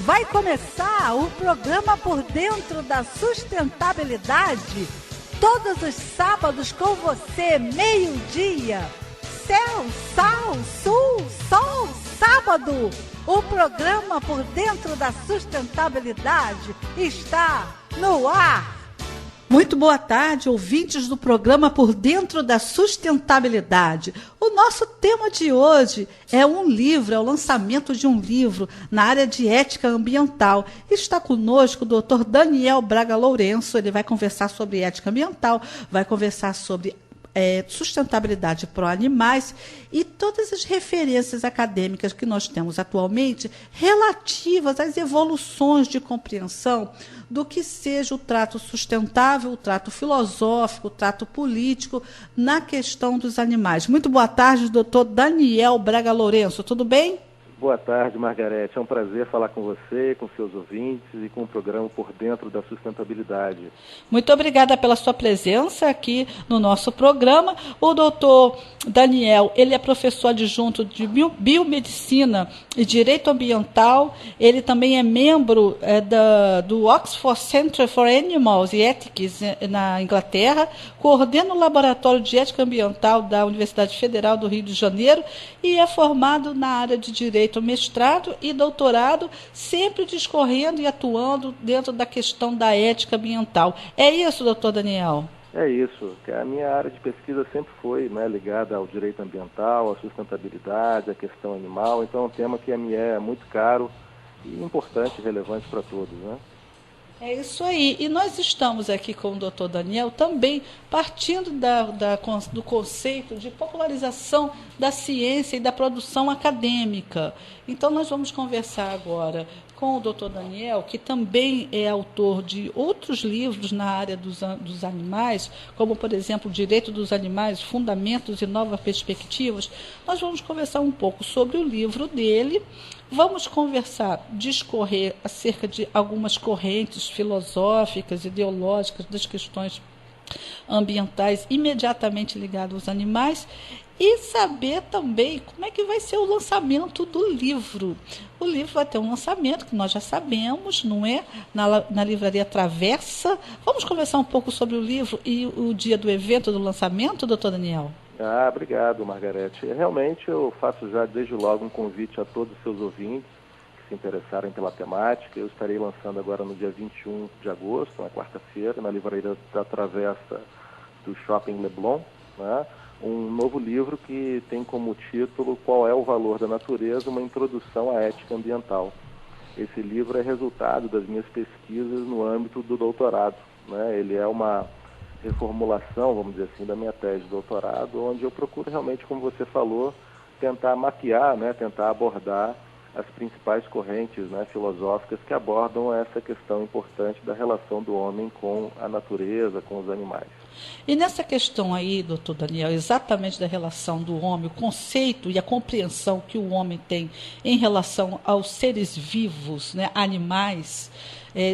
Vai começar o programa Por Dentro da Sustentabilidade, todos os sábados com você, meio-dia. Céu, sal, sul, sol, sábado. O programa Por Dentro da Sustentabilidade está no ar. Muito boa tarde, ouvintes do programa Por Dentro da Sustentabilidade. O nosso tema de hoje é um livro, é o lançamento de um livro na área de ética ambiental. Está conosco o Dr. Daniel Braga Lourenço, ele vai conversar sobre ética ambiental, vai conversar sobre sustentabilidade para animais e todas as referências acadêmicas que nós temos atualmente relativas às evoluções de compreensão do que seja o trato sustentável, o trato filosófico, o trato político na questão dos animais. Muito boa tarde, doutor Daniel Braga Lourenço, tudo bem? Boa tarde, Margarete. É um prazer falar com você, com seus ouvintes e com o programa Por Dentro da Sustentabilidade. Muito obrigada pela sua presença aqui no nosso programa. O doutor Daniel, ele é professor adjunto de Biomedicina e Direito Ambiental. Ele também é membro do Oxford Center for Animals e Ethics na Inglaterra, coordena o Laboratório de Ética Ambiental da Universidade Federal do Rio de Janeiro e é formado na área de Direito mestrado e doutorado, sempre discorrendo e atuando dentro da questão da ética ambiental. É isso, doutor Daniel? É isso. A minha área de pesquisa sempre foi ligada ao direito ambiental, à sustentabilidade, à questão animal. Então é um tema que me é muito caro e importante e relevante para todos, né? É isso aí. E nós estamos aqui com o doutor Daniel também partindo do conceito de popularização da ciência e da produção acadêmica. Então, nós vamos conversar agora com o doutor Daniel, que também é autor de outros livros na área dos animais, como, por exemplo, Direito dos Animais, Fundamentos e Novas Perspectivas. Nós vamos conversar um pouco sobre o livro dele. Vamos conversar, discorrer acerca de algumas correntes filosóficas, ideológicas das questões ambientais imediatamente ligadas aos animais e saber também como é que vai ser o lançamento do livro. O livro vai ter um lançamento, que nós já sabemos, não é? Na livraria Travessa. Vamos conversar um pouco sobre o livro e o dia do evento do lançamento, doutor Daniel? Obrigado, Margarete. Realmente eu faço já desde logo um convite a todos os seus ouvintes que se interessarem pela temática. Eu estarei lançando agora no dia 21 de agosto, na quarta-feira, na livraria da Travessa do Shopping Leblon, né? Um novo livro que tem como título Qual é o Valor da Natureza? Uma Introdução à Ética Ambiental. Esse livro é resultado das minhas pesquisas no âmbito do doutorado, né? Ele é uma reformulação, vamos dizer assim, da minha tese de doutorado, onde eu procuro realmente, como você falou, tentar mapear, tentar abordar as principais correntes filosóficas que abordam essa questão importante da relação do homem com a natureza, com os animais. E nessa questão aí, doutor Daniel, exatamente da relação do homem, o conceito e a compreensão que o homem tem em relação aos seres vivos, animais,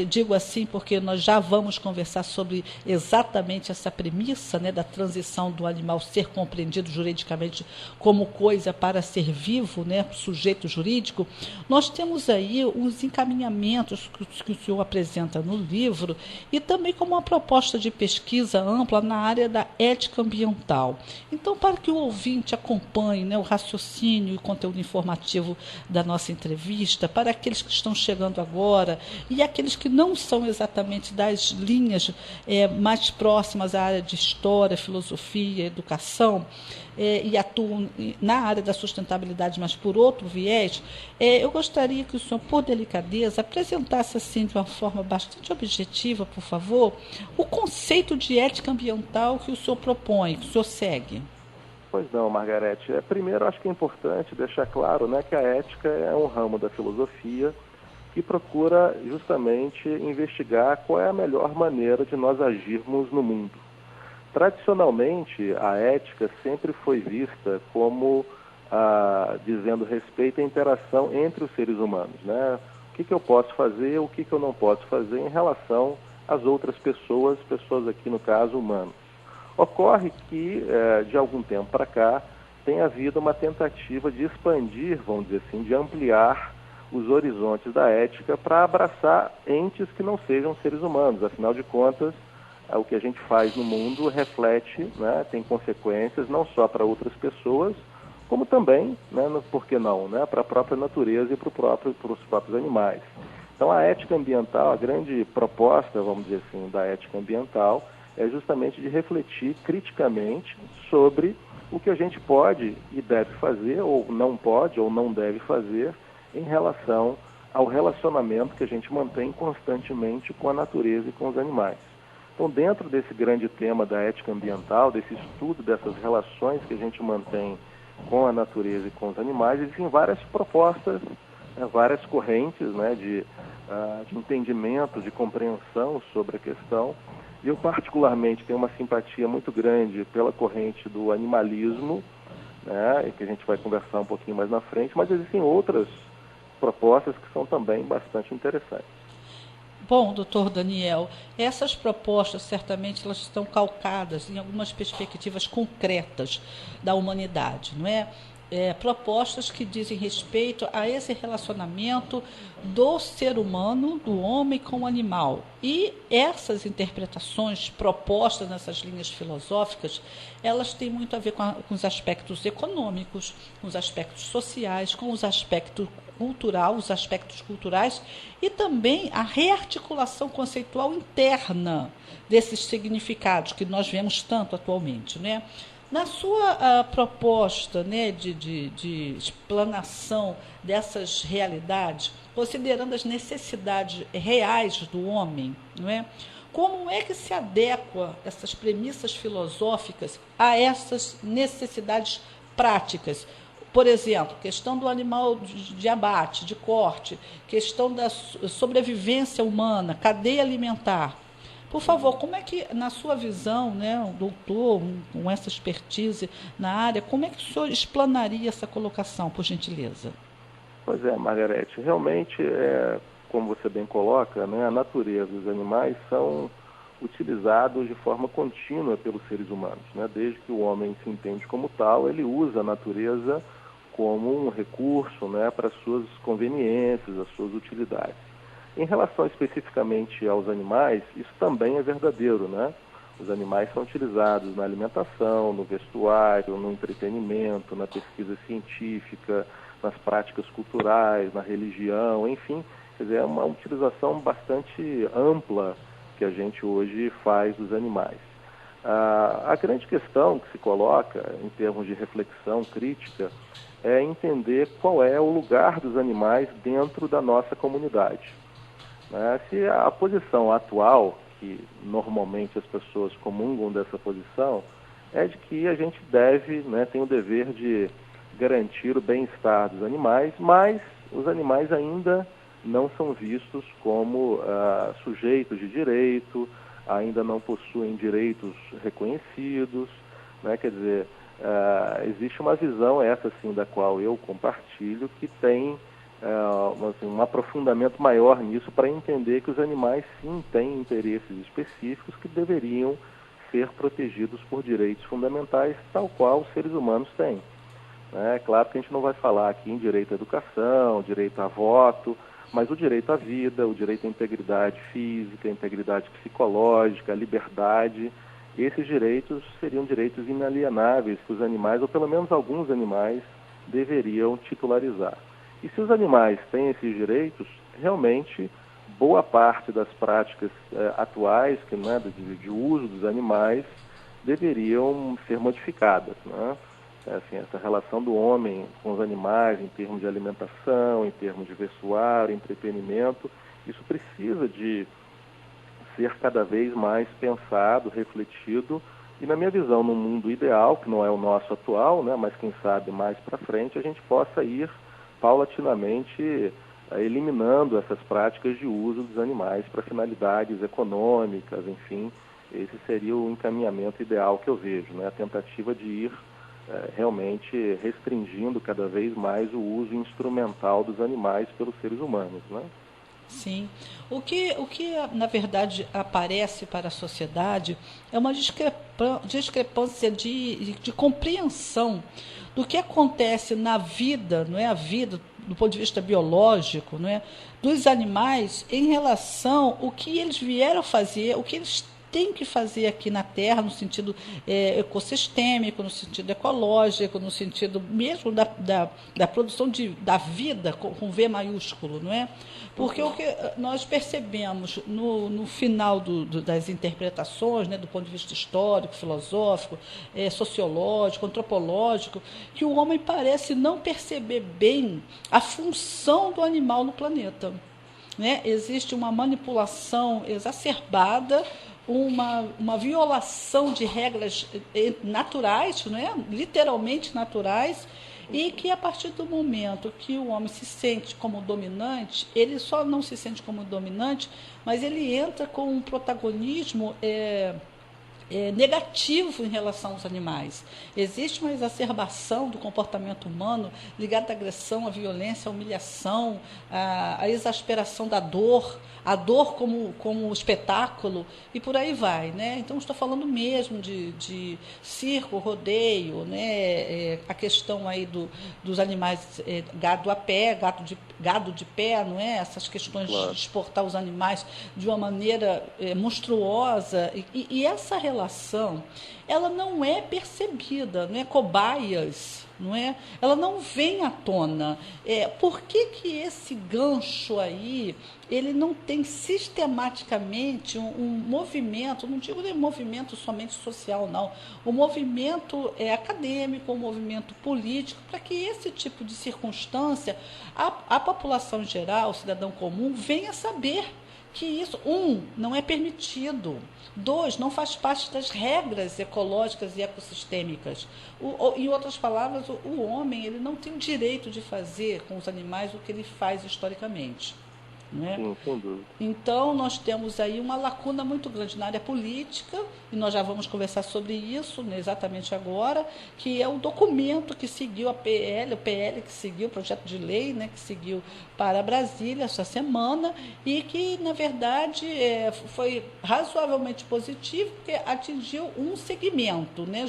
digo assim porque nós já vamos conversar sobre exatamente essa premissa da transição do animal ser compreendido juridicamente como coisa para ser vivo, sujeito jurídico. Nós temos aí uns encaminhamentos que o senhor apresenta no livro e também como uma proposta de pesquisa ampla na área da ética ambiental. Então, para que o ouvinte acompanhe o raciocínio e o conteúdo informativo da nossa entrevista, para aqueles que estão chegando agora e aqueles que não são exatamente das linhas mais próximas à área de história, filosofia, educação, e atuam na área da sustentabilidade, mas por outro viés, eu gostaria que o senhor, por delicadeza, apresentasse assim, de uma forma bastante objetiva, por favor, o conceito de ética ambiental que o senhor propõe, que o senhor segue. Pois não, Margarete. Primeiro, acho que é importante deixar claro que a ética é um ramo da filosofia que procura justamente investigar qual é a melhor maneira de nós agirmos no mundo. Tradicionalmente, a ética sempre foi vista como dizendo respeito à interação entre os seres humanos, O que eu posso fazer, o que eu não posso fazer em relação às outras pessoas aqui no caso humanos. Ocorre que, de algum tempo para cá, tem havido uma tentativa de expandir, vamos dizer assim, de ampliar os horizontes da ética para abraçar entes que não sejam seres humanos. Afinal de contas, o que a gente faz no mundo reflete, né, tem consequências não só para outras pessoas, como também, né, por que não, né, para a própria natureza e para os próprios animais. Então, a ética ambiental, a grande proposta, vamos dizer assim, da ética ambiental é justamente de refletir criticamente sobre o que a gente pode e deve fazer, ou não pode ou não deve fazer, em relação ao relacionamento que a gente mantém constantemente com a natureza e com os animais. Então, dentro desse grande tema da ética ambiental, desse estudo dessas relações que a gente mantém com a natureza e com os animais, existem várias propostas, várias correntes, né, de entendimento, de compreensão sobre a questão. E eu, particularmente, tenho uma simpatia muito grande pela corrente do animalismo, né, que a gente vai conversar um pouquinho mais na frente, mas existem outras propostas que são também bastante interessantes. Bom, doutor Daniel, essas propostas certamente elas estão calcadas em algumas perspectivas concretas da humanidade, não é? Propostas que dizem respeito a esse relacionamento do ser humano, do homem com o animal. E essas interpretações propostas nessas linhas filosóficas, elas têm muito a ver com os aspectos econômicos, com os aspectos sociais, com os aspectos os aspectos culturais e também a rearticulação conceitual interna desses significados que nós vemos tanto atualmente, né? Na sua proposta, né, de explanação dessas realidades, considerando as necessidades reais do homem, não é? Como é que se adequa essas premissas filosóficas a essas necessidades práticas? Por exemplo, questão do animal de abate, de corte, questão da sobrevivência humana, cadeia alimentar. Por favor, como é que, na sua visão, né, um doutor com essa expertise na área, como é que o senhor explanaria essa colocação, por gentileza? Pois é, Margarete, realmente, como você bem coloca, né, a natureza e os animais são utilizados de forma contínua pelos seres humanos, né? Desde que o homem se entende como tal, ele usa a natureza como um recurso, né, para as suas conveniências, as suas utilidades. Em relação especificamente aos animais, isso também é verdadeiro, né? Os animais são utilizados na alimentação, no vestuário, no entretenimento, na pesquisa científica, nas práticas culturais, na religião, enfim, quer dizer, é uma utilização bastante ampla que a gente hoje faz dos animais. A grande questão que se coloca em termos de reflexão crítica é entender qual é o lugar dos animais dentro da nossa comunidade. Se a posição atual, que normalmente as pessoas comungam dessa posição, é de que a gente deve, né, tem o dever de garantir o bem-estar dos animais, mas os animais ainda não são vistos como sujeitos de direito, ainda não possuem direitos reconhecidos, né? Quer dizer, existe uma visão, essa sim, da qual eu compartilho, que tem um aprofundamento maior nisso para entender que os animais sim têm interesses específicos que deveriam ser protegidos por direitos fundamentais, tal qual os seres humanos têm. É claro que a gente não vai falar aqui em direito à educação, direito a voto, mas o direito à vida, o direito à integridade física, à integridade psicológica, à liberdade, esses direitos seriam direitos inalienáveis que os animais, ou pelo menos alguns animais, deveriam titularizar. E se os animais têm esses direitos, realmente boa parte das práticas atuais que, né, de uso dos animais deveriam ser modificadas, né? Assim, essa relação do homem com os animais em termos de alimentação, em termos de vestuário, entretenimento, isso precisa de ser cada vez mais pensado, refletido, e na minha visão, num mundo ideal, que não é o nosso atual, né, mas quem sabe mais para frente, a gente possa ir paulatinamente eliminando essas práticas de uso dos animais para finalidades econômicas, enfim, esse seria o encaminhamento ideal que eu vejo, né, a tentativa de ir realmente restringindo cada vez mais o uso instrumental dos animais pelos seres humanos, né? Sim. O que na verdade aparece para a sociedade é uma discrepância de compreensão do que acontece na vida, não é a vida do ponto de vista biológico, não é, dos animais em relação ao que eles vieram fazer, o que eles têm que fazer aqui na Terra, no sentido ecossistêmico, no sentido ecológico, no sentido mesmo da produção da vida, com V maiúsculo, não é? Porque o que nós percebemos no final das interpretações, né, do ponto de vista histórico, filosófico, sociológico, antropológico, que o homem parece não perceber bem a função do animal no planeta. Né? Existe uma manipulação exacerbada, uma violação de regras naturais, né? Literalmente naturais, e que a partir do momento que o homem se sente como dominante, ele só não se sente como dominante, mas ele entra com um protagonismo negativo em relação aos animais. Existe uma exacerbação do comportamento humano ligada à agressão, à violência, à humilhação, à exasperação da dor, a dor como espetáculo, e por aí vai. Né? Então, estou falando mesmo de circo, rodeio, né? A questão aí dos animais, gado a pé, gado de pé, não é? Essas questões de exportar os animais de uma maneira monstruosa, e essa relação, ela não é percebida, não é? Cobaias, não é? Ela não vem à tona. Por que esse gancho aí, ele não tem sistematicamente um movimento, não digo nem movimento somente social, não, um movimento acadêmico, um movimento político, para que esse tipo de circunstância, a população em geral, o cidadão comum, venha saber que isso, não é permitido, 2, não faz parte das regras ecológicas e ecossistêmicas. Em outras palavras, o homem, ele não tem o direito de fazer com os animais o que ele faz historicamente. Né? Sim, sem dúvida. Então, nós temos aí uma lacuna muito grande na área política, e nós já vamos conversar sobre isso, né, exatamente agora, que é o documento que seguiu o PL que seguiu o projeto de lei, né, que seguiu para Brasília essa semana, e que, na verdade, foi razoavelmente positivo, porque atingiu um segmento. Né,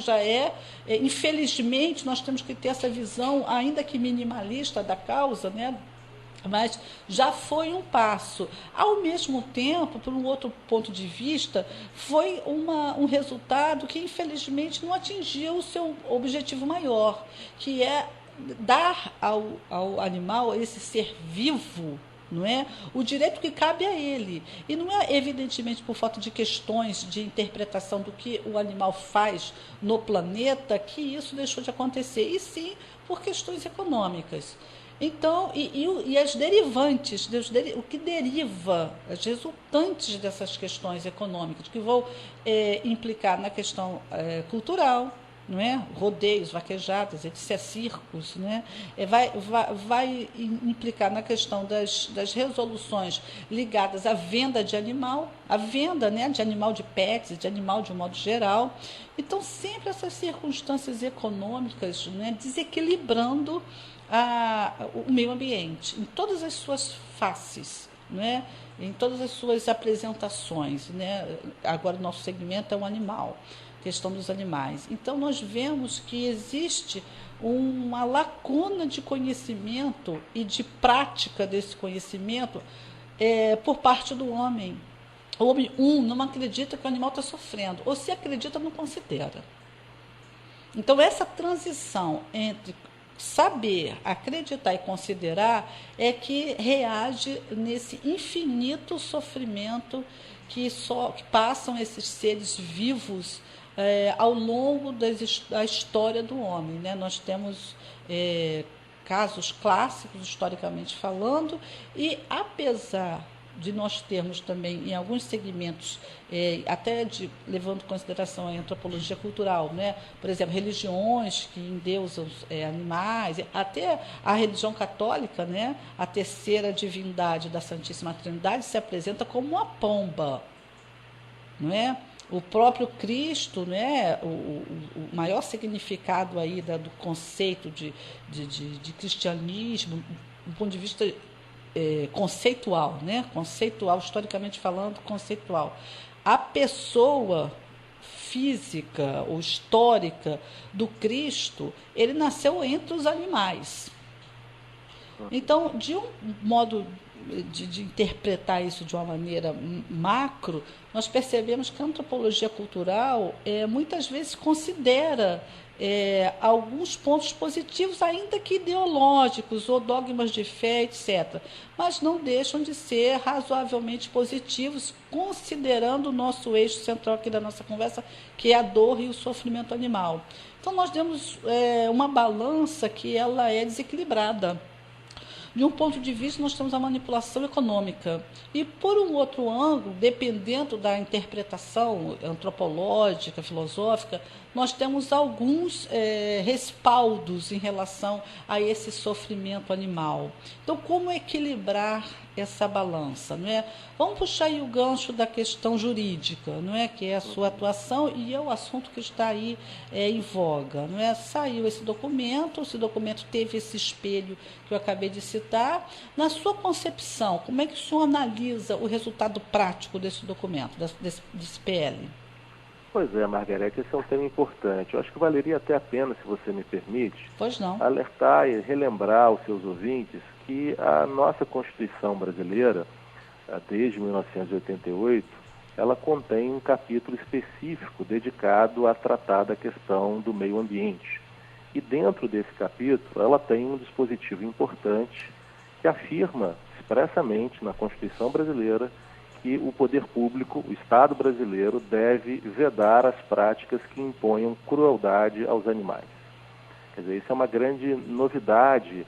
infelizmente, nós temos que ter essa visão, ainda que minimalista, da causa, né, mas já foi um passo. Ao mesmo tempo, por um outro ponto de vista, foi um resultado que, infelizmente, não atingiu o seu objetivo maior, que é dar ao animal, esse ser vivo, não é? O direito que cabe a ele. E não é, evidentemente, por falta de questões de interpretação do que o animal faz no planeta que isso deixou de acontecer, e sim por questões econômicas. Então, e as derivantes, o que deriva, as resultantes dessas questões econômicas, que vão implicar na questão cultural, não é? Rodeios, vaquejadas, etc., circos, né? Vai implicar na questão das resoluções ligadas à venda de animal, à venda, né, de animal de pets, de animal de um modo geral. Então, sempre essas circunstâncias econômicas, né, desequilibrando o meio ambiente, em todas as suas faces, né? Em todas as suas apresentações. Né? Agora, o nosso segmento é um animal, questão dos animais. Então, nós vemos que existe uma lacuna de conhecimento e de prática desse conhecimento por parte do homem. O homem, não acredita que o animal está sofrendo, ou se acredita, não considera. Então, essa transição entre saber, acreditar e considerar é que reage nesse infinito sofrimento que passam esses seres vivos ao longo da história do homem. Né? Nós temos casos clássicos, historicamente falando, e apesar de nós termos também, em alguns segmentos, levando em consideração a antropologia cultural, né? Por exemplo, religiões que endeusam animais, até a religião católica, né? A terceira divindade da Santíssima Trindade se apresenta como uma pomba, não é? O próprio Cristo, né? O maior significado aí do conceito de cristianismo, do ponto de vista conceitual, né? Conceitual, historicamente falando, conceitual. A pessoa física ou histórica do Cristo, ele nasceu entre os animais. Então, de um modo de interpretar isso de uma maneira macro, nós percebemos que a antropologia cultural muitas vezes considera alguns pontos positivos, ainda que ideológicos ou dogmas de fé, etc., mas não deixam de ser razoavelmente positivos, considerando o nosso eixo central aqui da nossa conversa, que é a dor e o sofrimento animal. Então, nós temos uma balança que ela é desequilibrada. De um ponto de vista, nós temos a manipulação econômica. E, por um outro ângulo, dependendo da interpretação antropológica, filosófica, nós temos alguns respaldos em relação a esse sofrimento animal. Então, como equilibrar essa balança? Não é? Vamos puxar aí o gancho da questão jurídica, não é? Que é a sua atuação e é o assunto que está aí em voga. Não é? Saiu esse documento teve esse espelho que eu acabei de citar. Na sua concepção, como é que o senhor analisa o resultado prático desse documento, desse PL? Pois é, Margarete, esse é um tema importante. Eu acho que valeria até a pena, se você me permite, Pois não. alertar e relembrar aos seus ouvintes que a nossa Constituição brasileira, desde 1988, ela contém um capítulo específico dedicado a tratar da questão do meio ambiente. E dentro desse capítulo, ela tem um dispositivo importante que afirma expressamente na Constituição brasileira que o poder público, o Estado brasileiro, deve vedar as práticas que imponham crueldade aos animais. Quer dizer, isso é uma grande novidade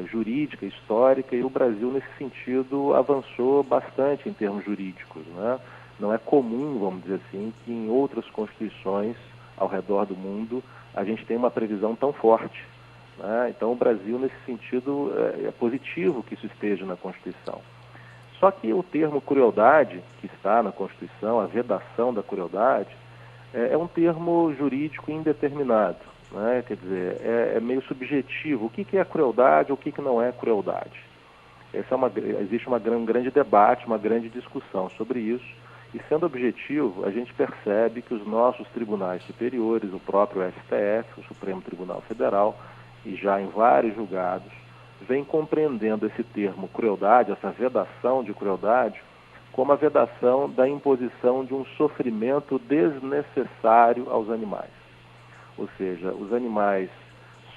jurídica, histórica, e o Brasil, nesse sentido, avançou bastante em termos jurídicos, né? Não é comum, vamos dizer assim, que em outras constituições ao redor do mundo a gente tenha uma previsão tão forte, né? Então, o Brasil, nesse sentido, é positivo que isso esteja na Constituição. Só que o termo crueldade, que está na Constituição, a vedação da crueldade, é um termo jurídico indeterminado, né? Quer dizer, é meio subjetivo. O que é crueldade ou o que não é crueldade? Existe um grande debate, uma grande discussão sobre isso, e sendo objetivo, a gente percebe que os nossos tribunais superiores, o próprio STF, o Supremo Tribunal Federal, e já em vários julgados, vem compreendendo esse termo crueldade, essa vedação de crueldade, como a vedação da imposição de um sofrimento desnecessário aos animais. Ou seja, os animais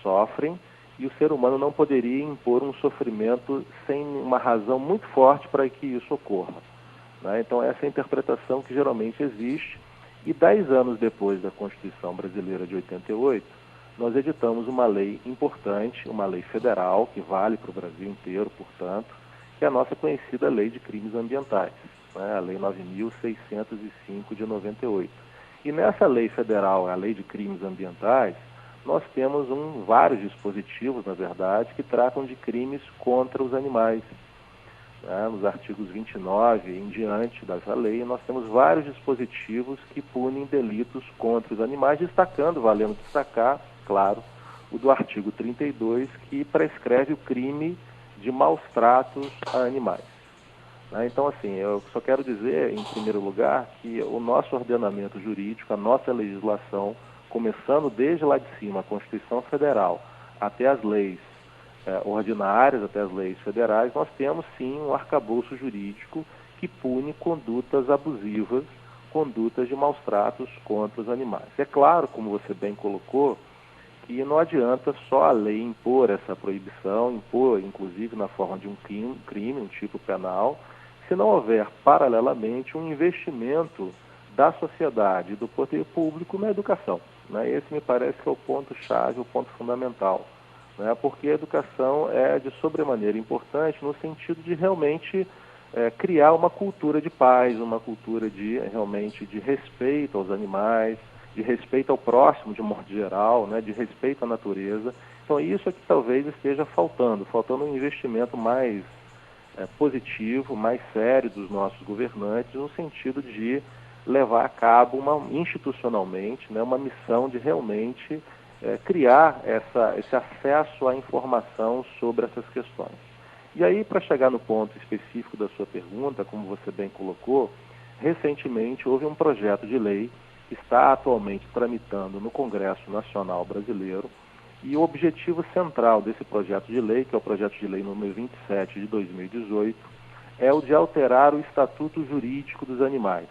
sofrem e o ser humano não poderia impor um sofrimento sem uma razão muito forte para que isso ocorra, né? Então, essa é a interpretação que geralmente existe, e 10 anos depois da Constituição Brasileira de 88, nós editamos uma lei importante, uma lei federal, que vale para o Brasil inteiro, portanto, que é a nossa conhecida Lei de Crimes Ambientais, né? A Lei 9.605 de 98. E nessa lei federal, a Lei de Crimes Ambientais, nós temos vários dispositivos, na verdade, que tratam de crimes contra os animais. Nos artigos 29 em diante dessa lei, nós temos vários dispositivos que punem delitos contra os animais, valendo destacar, claro, o do artigo 32, que prescreve o crime de maus tratos a animais. Então, assim, eu só quero dizer, em primeiro lugar, que o nosso ordenamento jurídico, a nossa legislação, começando desde lá de cima, a Constituição Federal, até as leis ordinárias, até as leis federais, nós temos sim um arcabouço jurídico que pune condutas abusivas, condutas de maus tratos contra os animais. É claro, como você bem colocou, que não adianta só a lei impor essa proibição, impor inclusive na forma de um crime, um tipo penal, se não houver paralelamente um investimento da sociedade e do poder público na educação, né? Esse me parece que é o ponto-chave, o ponto fundamental, né? Porque a educação é de sobremaneira importante no sentido de realmente criar uma cultura de paz, uma cultura realmente de respeito aos animais, de respeito ao próximo de modo geral, né? De respeito à natureza. Então isso é que talvez esteja faltando um investimento mais positivo, mais sério dos nossos governantes, no sentido de levar a cabo institucionalmente, né, uma missão de realmente criar esse acesso à informação sobre essas questões. E aí, para chegar no ponto específico da sua pergunta, como você bem colocou, recentemente houve um projeto de lei que está atualmente tramitando no Congresso Nacional Brasileiro, E o objetivo central desse projeto de lei, que é o projeto de lei número 27 de 2018, é o de alterar o Estatuto Jurídico dos Animais.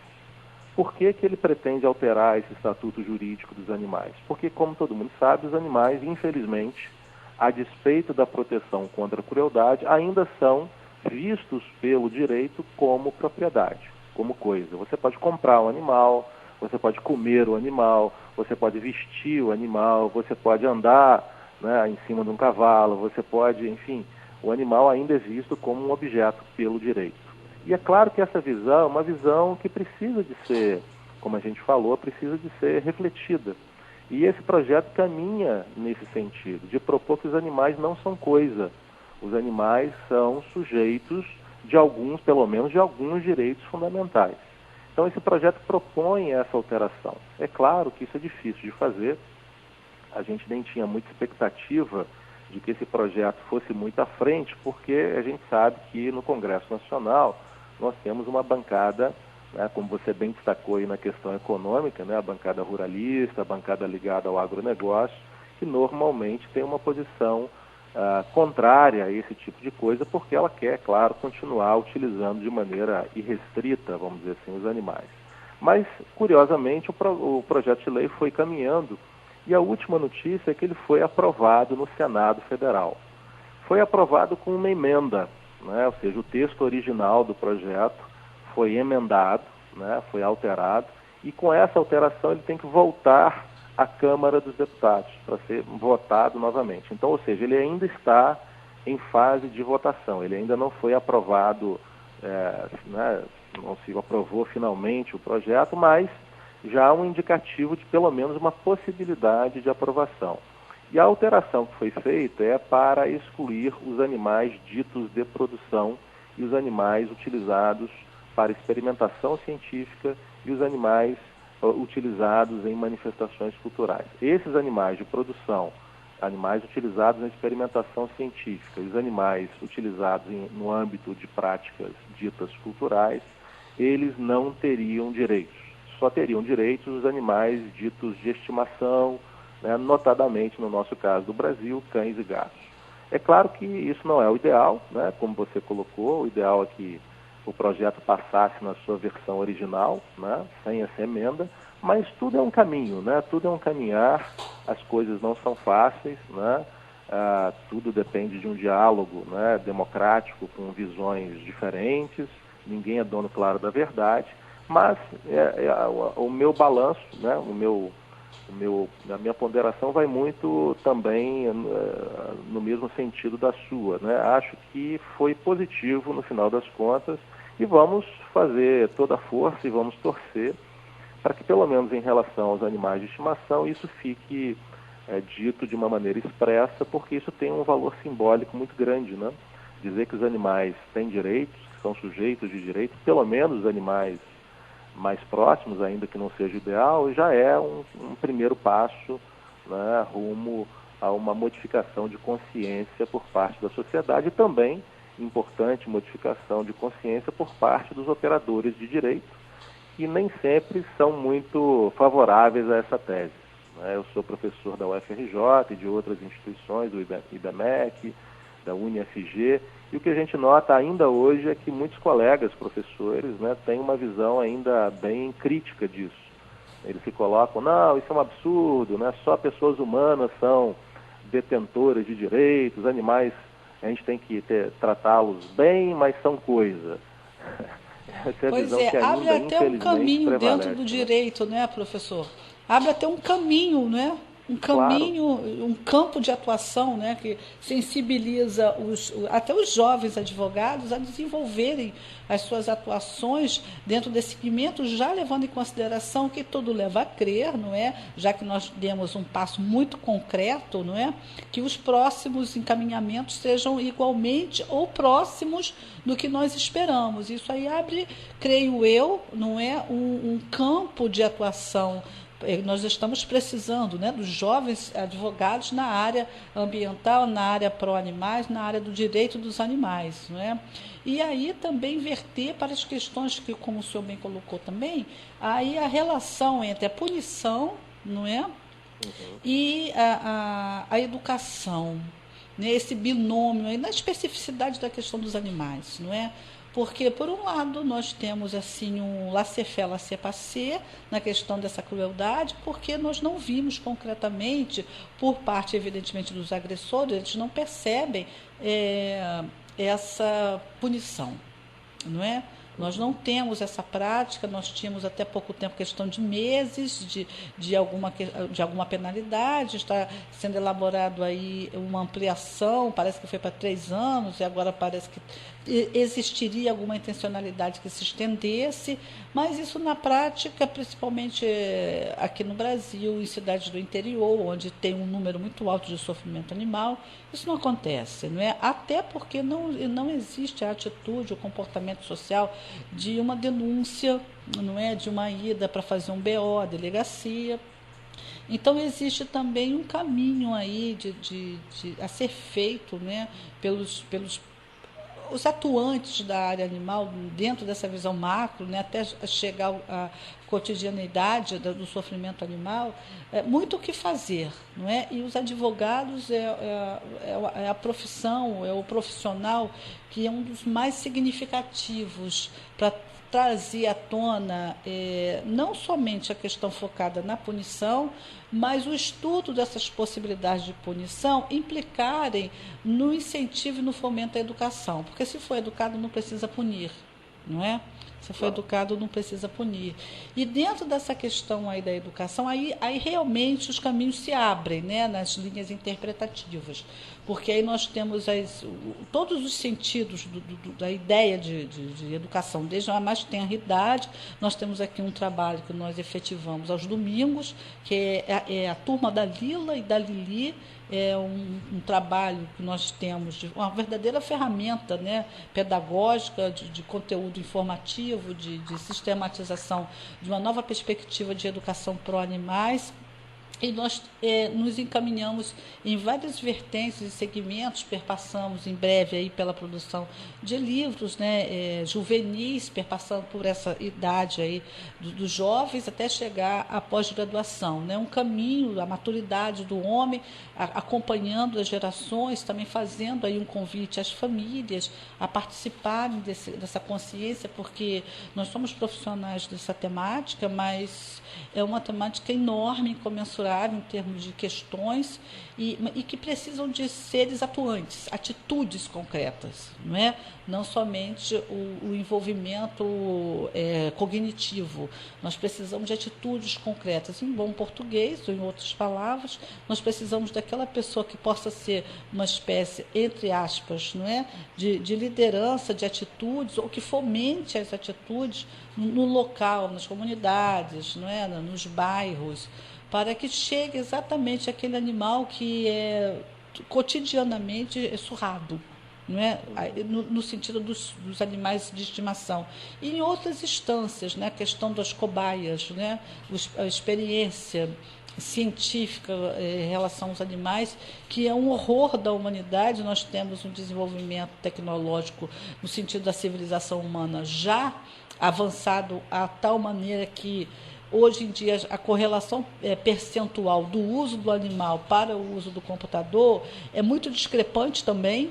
Por que que ele pretende alterar esse Estatuto Jurídico dos Animais? Porque, como todo mundo sabe, os animais, infelizmente, a despeito da proteção contra a crueldade, ainda são vistos pelo direito como propriedade, como coisa. Você pode comprar um animal, você pode comer o animal, você pode vestir o animal, você pode andar, né, em cima de um cavalo, você pode, enfim, o animal ainda é visto como um objeto pelo direito. E é claro que essa visão é uma visão que precisa de ser, como a gente falou, precisa de ser refletida. E esse projeto caminha nesse sentido, de propor que os animais não são coisa. Os animais são sujeitos de alguns, pelo menos, de alguns direitos fundamentais. Então, esse projeto propõe essa alteração. É claro que isso é difícil de fazer. A gente nem tinha muita expectativa de que esse projeto fosse muito à frente, porque a gente sabe que no Congresso Nacional nós temos uma bancada, né, como você bem destacou aí na questão econômica, né, a bancada ruralista, a bancada ligada ao agronegócio, que normalmente tem uma posição contrária a esse tipo de coisa, porque ela quer, claro, continuar utilizando de maneira irrestrita, vamos dizer assim, os animais. Mas, curiosamente, o projeto de lei foi caminhando e a última notícia é que ele foi aprovado no Senado Federal. Foi aprovado com uma emenda, né? Ou seja, o texto original do projeto foi emendado, né? Foi alterado, e com essa alteração ele tem que voltar à Câmara dos Deputados para ser votado novamente. Então, ou seja, ele ainda está em fase de votação, ele ainda não foi aprovado, né? Não se aprovou finalmente o projeto, mas já há um indicativo de pelo menos uma possibilidade de aprovação. E a alteração que foi feita é para excluir os animais ditos de produção e os animais utilizados para experimentação científica e os animais utilizados em manifestações culturais. Esses animais de produção, animais utilizados em experimentação científica e os animais utilizados no âmbito de práticas ditas culturais, eles não teriam direitos. Só teriam direitos os animais ditos de estimação, né, notadamente, no nosso caso do Brasil, cães e gatos. É claro que isso não é o ideal, né, como você colocou, o ideal é que o projeto passasse na sua versão original, né, sem essa emenda, mas tudo é um caminho, né, tudo é um caminhar, as coisas não são fáceis, né, tudo depende de um diálogo, né, democrático com visões diferentes, ninguém é dono, claro, da verdade, mas o meu balanço, né, a minha ponderação vai muito também no mesmo sentido da sua, né? Acho que foi positivo no final das contas e vamos fazer toda a força e vamos torcer para que pelo menos em relação aos animais de estimação isso fique dito de uma maneira expressa, porque isso tem um valor simbólico muito grande, né? Dizer que os animais têm direitos, são sujeitos de direitos, pelo menos os animais mais próximos, ainda que não seja ideal, já é um primeiro passo, né, rumo a uma modificação de consciência por parte da sociedade e também importante modificação de consciência por parte dos operadores de direito, que nem sempre são muito favoráveis a essa tese. Né? Eu sou professor da UFRJ e de outras instituições, do IBMEC, da UniFG, e o que a gente nota ainda hoje é que muitos colegas professores, né, têm uma visão ainda bem crítica disso. Eles se colocam, não, isso é um absurdo, né, só pessoas humanas são detentoras de direitos, animais a gente tem que tratá-los bem, mas são coisa. Essa é a Pois visão é, que ainda, abre até um caminho prevalece, dentro do né? direito, né, professor? Abre até um caminho, né? Um Claro. caminho, um campo de atuação, né, que sensibiliza até os jovens advogados a desenvolverem as suas atuações dentro desse segmento, já levando em consideração que tudo leva a crer, não é? Já que nós demos um passo muito concreto, não é? Que os próximos encaminhamentos sejam igualmente ou próximos do que nós esperamos. Isso aí abre, creio eu, não é, um campo de atuação. Nós estamos precisando, né, dos jovens advogados na área ambiental, na área pró-animais, na área do direito dos animais. Não é? E aí também verter para as questões que, como o senhor bem colocou também, aí a relação entre a punição, não é, E a educação, né, esse binômio, aí, na especificidade da questão dos animais, não é? Porque, por um lado, nós temos assim um laissez-faire, laissez-passer na questão dessa crueldade, porque nós não vimos concretamente, por parte, evidentemente, dos agressores, eles não percebem essa punição, não é? Nós não temos essa prática, nós tínhamos até pouco tempo questão de meses de alguma penalidade, está sendo elaborado aí uma ampliação, parece que foi para 3 anos, e agora parece que existiria alguma intencionalidade que se estendesse, mas isso na prática, principalmente aqui no Brasil, em cidades do interior, onde tem um número muito alto de sofrimento animal, isso não acontece, não é? Até porque não existe a atitude, o comportamento social de uma denúncia, não é, de uma ida para fazer um BO, a delegacia. Então existe também um caminho aí a ser feito, né, pelos os atuantes da área animal, dentro dessa visão macro, né, até chegar à cotidianeidade do sofrimento animal, muito o que fazer, não é? E os advogados é a profissão, é o profissional que é um dos mais significativos para trazer à tona não somente a questão focada na punição, mas o estudo dessas possibilidades de punição implicarem no incentivo e no fomento à educação. Porque se for educado, não precisa punir, não é? Se for educado, não precisa punir. E dentro dessa questão aí da educação, aí realmente os caminhos se abrem, né, nas linhas interpretativas. Porque aí nós temos todos os sentidos da ideia de educação, desde a mais tenra idade. Nós temos aqui um trabalho que nós efetivamos aos domingos, que é a turma da Lila e da Lili. É um trabalho que nós temos, uma verdadeira ferramenta, né, pedagógica, de conteúdo informativo, de sistematização de uma nova perspectiva de educação pró-animais. E nós nos encaminhamos em várias vertentes e segmentos, perpassamos em breve aí pela produção de livros, né, juvenis, perpassando por essa idade aí dos jovens até chegar à pós-graduação, né, um caminho, a maturidade do homem, acompanhando as gerações, também fazendo aí um convite às famílias a participarem dessa consciência, porque nós somos profissionais dessa temática, mas é uma temática enorme, incomensurável em termos de questões e que precisam de seres atuantes, atitudes concretas, não é? Não somente o envolvimento cognitivo. Nós precisamos de atitudes concretas, em bom português, ou em outras palavras, nós precisamos daquela pessoa que possa ser uma espécie, entre aspas, não é? de liderança, de atitudes, ou que fomente as atitudes no local, nas comunidades, não é? Nos bairros, para que chegue exatamente aquele animal que é cotidianamente surrado, não é? No sentido dos animais de estimação. E em outras instâncias, né? A questão das cobaias, né? A experiência científica em relação aos animais, que é um horror da humanidade. Nós temos um desenvolvimento tecnológico no sentido da civilização humana já avançado a tal maneira que hoje em dia a correlação percentual do uso do animal para o uso do computador é muito discrepante também,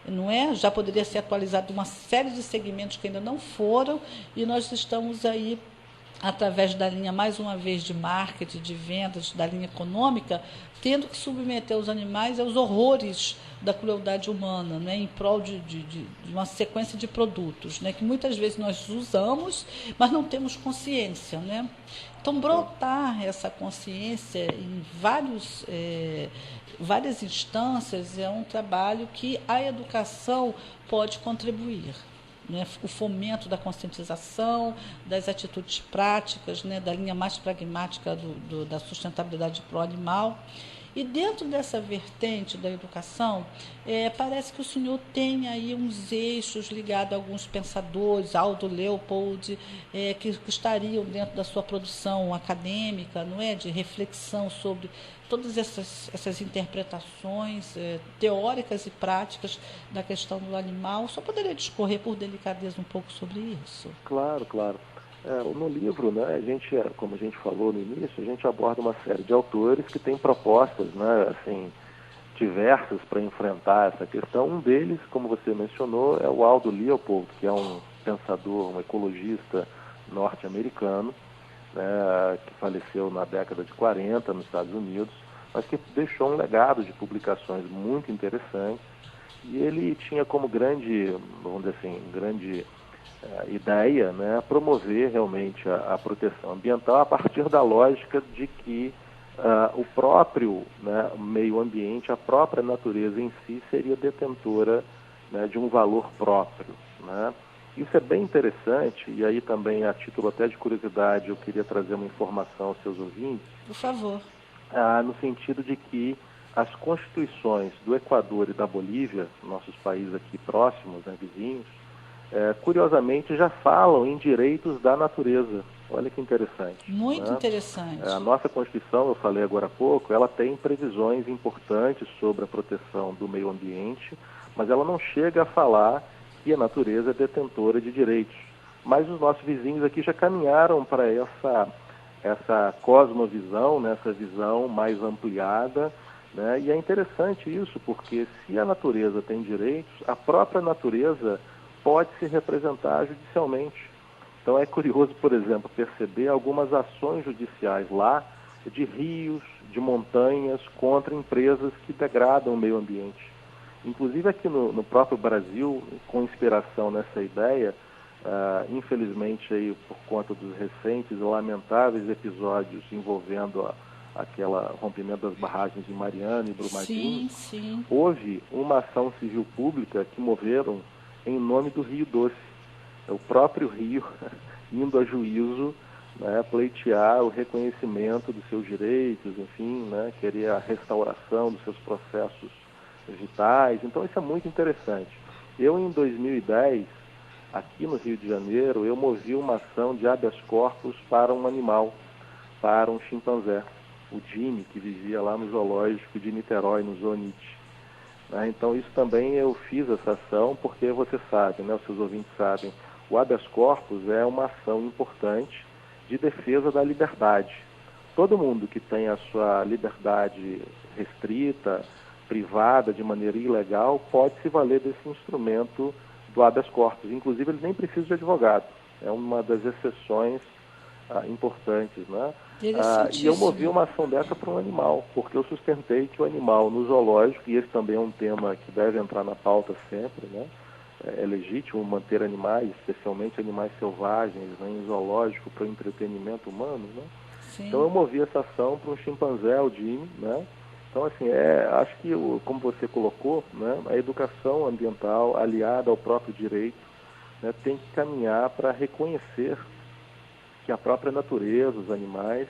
não é? Já poderia ser atualizado uma série de segmentos que ainda não foram, e nós estamos aí, através da linha, mais uma vez, de marketing, de vendas, da linha econômica, tendo que submeter os animais aos horrores da crueldade humana, né, em prol de uma sequência de produtos, né, que muitas vezes nós usamos, mas não temos consciência, né? Então, brotar essa consciência em várias instâncias é um trabalho que a educação pode contribuir. Né, o fomento da conscientização, das atitudes práticas, né, da linha mais pragmática da sustentabilidade pró-animal. E dentro dessa vertente da educação, parece que o senhor tem aí uns eixos ligados a alguns pensadores, Aldo Leopold, que estariam dentro da sua produção acadêmica, não é, de reflexão sobre todas essas interpretações teóricas e práticas da questão do animal. Só poderia discorrer, por delicadeza, um pouco sobre isso? Claro, claro. No livro, né, como a gente falou no início, a gente aborda uma série de autores que têm propostas, né, assim, diversas para enfrentar essa questão. Um deles, como você mencionou, é o Aldo Leopold, que é um pensador, um ecologista norte-americano, né, que faleceu na década de 40 nos Estados Unidos, mas que deixou um legado de publicações muito interessantes. E ele tinha como grande, vamos dizer assim, grande ideia, né, promover realmente a proteção ambiental a partir da lógica de que o próprio, né, meio ambiente, a própria natureza em si seria detentora, né, de um valor próprio, né? Isso é bem interessante, e aí também, a título até de curiosidade, eu queria trazer uma informação aos seus ouvintes. Por favor. No sentido de que as constituições do Equador e da Bolívia, nossos países aqui próximos, né, vizinhos, curiosamente já falam em direitos da natureza. Olha que interessante. Muito né? interessante. A nossa Constituição, eu falei agora há pouco, ela tem previsões importantes sobre a proteção do meio ambiente, mas ela não chega a falar que a natureza é detentora de direitos. Mas os nossos vizinhos aqui já caminharam para essa cosmovisão, né, essa visão mais ampliada, né? E é interessante isso, porque se a natureza tem direitos, a própria natureza pode se representar judicialmente. Então é curioso, por exemplo, perceber algumas ações judiciais lá de rios, de montanhas, contra empresas que degradam o meio ambiente. Inclusive aqui no próprio Brasil, com inspiração nessa ideia, infelizmente aí por conta dos recentes e lamentáveis episódios envolvendo aquele rompimento das barragens de Mariana e Brumadinho, houve uma ação civil pública que moveram em nome do Rio Doce. É o próprio Rio indo a juízo, né, pleitear o reconhecimento dos seus direitos, enfim, né, querer a restauração dos seus processos vitais. Então isso é muito interessante. Eu, em 2010, aqui no Rio de Janeiro, eu movi uma ação de habeas corpus para um animal, para um chimpanzé, o Jimmy, que vivia lá no zoológico de Niterói, no Zoonite. Então isso também eu fiz essa ação porque você sabe, né, os seus ouvintes sabem, o habeas corpus é uma ação importante de defesa da liberdade. Todo mundo que tem a sua liberdade restrita, privada, de maneira ilegal, pode se valer desse instrumento do habeas corpus. Inclusive ele nem precisa de advogado. É uma das exceções importantes, né? E eu movi uma ação dessa para um animal, porque eu sustentei que o animal no zoológico, e esse também é um tema que deve entrar na pauta sempre, né? É legítimo manter animais, especialmente animais selvagens, né, em zoológico para o entretenimento humano, né? Então eu movi essa ação para um chimpanzé, o Jimmy, né? Então assim, acho que, como você colocou, né, a educação ambiental aliada ao próprio direito, né, tem que caminhar para reconhecer que a própria natureza, os animais,